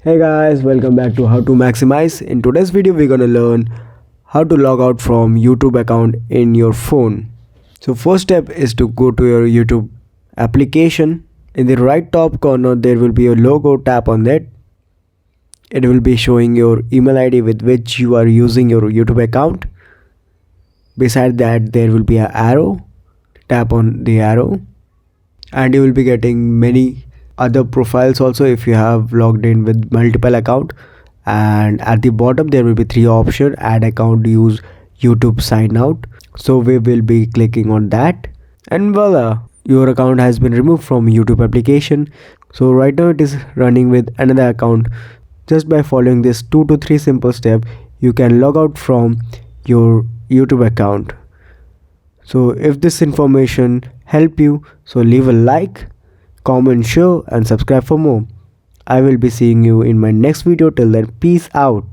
Hey guys, welcome back to How to Maximize. In today's video, we're gonna learn how to log out from YouTube account in your phone. So first step is to go to your YouTube application. In the right top corner, there will be a logo. Tap on that. It will be showing your email ID with which you are using your YouTube account. Beside that, there will be an arrow. Tap on the arrow, and you will be getting many other profiles also if you have logged in with multiple account. And at the bottom there will be three options: add account, use YouTube, sign out. So we will be clicking on that, and voila, your account has been removed from YouTube application. So right now it is running with another account. Just by following this 2 to 3 simple steps, you can log out from your YouTube account. So if this information help you, so leave a like, comment, share and subscribe for more. I will be seeing you in my next video. Till then, peace out.